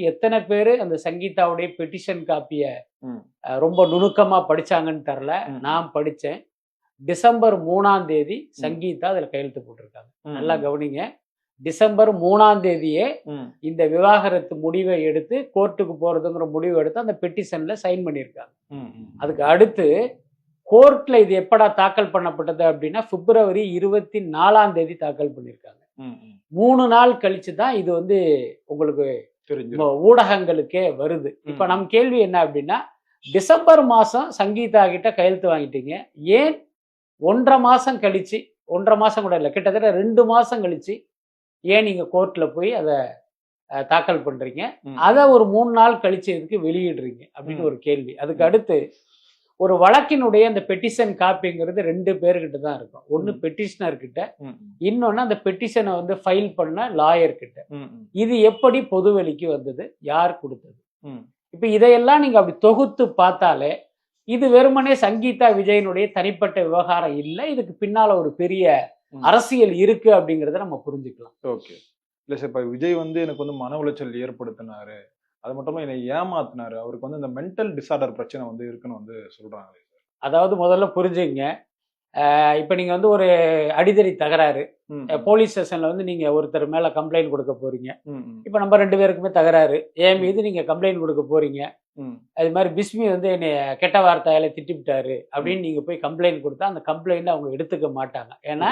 எத்தனை பேரு அந்த சங்கீதாவுடைய பெட்டிஷன் காப்பிய ம். ரொம்ப நுணுக்கமா படிச்சாங்கன்னு தெரியல. ம். நான் படிச்சேன். டிசம்பர் 3ஆம் தேதி சங்கீதா அதுல கையெழுத்து போட்டிருக்காங்க. ம். நல்லா கவனிங்க. டிசம்பர் 3ஆம் தேதியே ம். இந்த விவாகரத்து முடிவை எடுத்து கோர்ட்டுக்கு போறதுங்கிற முடிவை எடுத்து அந்த பெட்டிஷன்ல சைன் பண்ணியிருக்காங்க. ம். ம். அதுக்கு அடுத்து கோர்ட்ல இது எப்படா தாக்கல் பண்ணப்பட்டது அப்படின்னா பிப்ரவரி 24ஆம் தேதி தாக்கல் பண்ணியிருக்காங்க. ம். ம். 3 நாள் கழிச்சு தான் இது வந்து உங்களுக்கு தெரிஞ்சிரும். ஊடகங்களுக்கே வருது. இப்ப ம். நம் கேள்வி என்ன அப்படின்னா, டிசம்பர் மாசம் சங்கீதா கிட்ட கையெழுத்து வாங்கிட்டீங்க. ஏன் 1.5 மாசம் கழிச்சு 1.5 மாசம் கூட இல்ல, கிட்டத்தட்ட 2 மாசம் கழிச்சு ஏன் நீங்க கோர்ட்ல போய் அத தாக்கல் பண்றீங்க? ம். அத ஒரு 3 நாள் கழிச்சு எதுக்கு வெளியிடுறீங்க? அப்படின்னு ஒரு கேள்வி. அதுக்கு அடுத்து ஒரு வழக்கினுடைய அந்த பெட்டிஷன் காப்பிங்கிறது 2 பேர்கிட்ட தான் இருக்கும். ஒன்னு பெட்டிஷனர் கிட்ட, ம். இன்னொன்னு அந்த பெட்டிஷனை வந்து ஃபைல் பண்ண லாயர் கிட்ட. ம். ம். இது எப்படி பொதுவெளிக்கு வந்தது? யார் கொடுத்தது? ம். இப்ப இதையெல்லாம் நீங்க அப்படி தொகுத்து பார்த்தாலே இது வெறுமனே சங்கீதா விஜயனுடைய தனிப்பட்ட விவகாரம் இல்ல. இதுக்கு பின்னால ஒரு பெரிய ம். அரசியல் இருக்கு அப்படிங்கறத நம்ம புரிஞ்சுக்கலாம். ஓகே. இல்ல சார், இப்ப விஜய் வந்து எனக்கு வந்து மன உளைச்சல் ஏற்படுத்தினாரு. அது மட்டும் இல்ல என்னை ஏமாத்தினாரு. அவருக்கு வந்து இந்த மென்டல் டிசார்டர் பிரச்சனை வந்து இருக்குன்னு வந்து சொல்றாங்க. அதாவது முதல்ல புரிஞ்சுங்க. இப்ப நீங்க வந்து ஒரு அடிதடி தகராறு, ம். போலீஸ் ஸ்டேஷன்ல வந்து நீங்க ஒருத்தர் மேல கம்ப்ளைண்ட் கொடுக்க போறீங்க. ம். ம். இப்ப நம்ம 2 பேருக்குமே தகராறு. என் மீது நீங்க கம்ப்ளைண்ட் கொடுக்க போறீங்க. ம். அது மாதிரி பிஸ்மி வந்து என்னை கெட்ட வார்த்தையால திட்டிவிட்டாரு அப்படின்னு நீங்க போய் கம்ப்ளைண்ட் கொடுத்தா அந்த கம்ப்ளைண்ட் அவங்க எடுத்துக்க மாட்டாங்க. ஏன்னா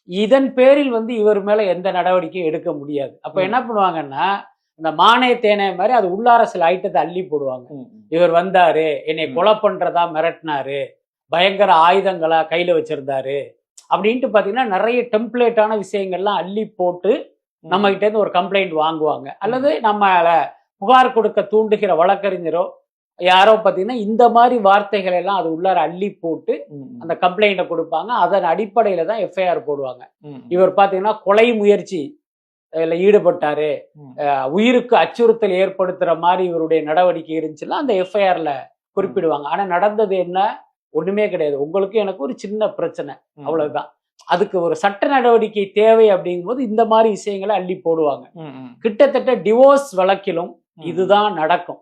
இதன் பேரில் வந்து இவர் மேல எந்த நடவடிக்கையும் எடுக்க முடியாது. அப்ப என்ன பண்ணுவாங்கன்னா, இந்த மானே தேனே மாதிரி அது உள்ளார சில ஐட்டத்தை அள்ளி போடுவாங்க. ம். இவர் வந்தாரு, என்னை கொலை பண்றதா மிரட்டினாரு, பயங்கர ஆயுதங்களா கையில வச்சிருந்தாரு அப்படின்ட்டு பாத்தீங்கன்னா நிறைய டெம்ப்ளேட்டான விஷயங்கள்லாம் அள்ளி போட்டு நம்ம கிட்ட இருந்து ஒரு கம்ப்ளைண்ட் வாங்குவாங்க. அல்லது நம்மள புகார் கொடுக்க தூண்டுகிற வழக்கறிஞரோ யாரோ பாத்தீங்கன்னா இந்த மாதிரி வார்த்தைகள் எல்லாம் அது உள்ளார அள்ளி போட்டு அந்த கம்ப்ளைண்ட்டை கொடுப்பாங்க. அதன் அடிப்படையில தான் எஃப்ஐஆர் போடுவாங்க. இவர் பாத்தீங்கன்னா கொலை முயற்சி ஈடுபட்டாரு, உயிருக்கு அச்சுறுத்தல் ஏற்படுத்துற மாதிரி இவருடைய நடவடிக்கை இருந்துச்சுன்னா அந்த எஃப்ஐஆர்ல குறிப்பிடுவாங்க. ஆனா நடந்தது என்ன? ஒண்ணுமே கிடையாது. உங்களுக்கு எனக்கு ஒரு சின்ன பிரச்சனை, அவ்வளவுதான். அதுக்கு ஒரு சட்ட நடவடிக்கை தேவை அப்படிங்கும்போது இந்த மாதிரி விஷயங்களை அள்ளி போடுவாங்க. கிட்டத்தட்ட டிவோர்ஸ் வழக்கிலும் இதுதான் நடக்கும்.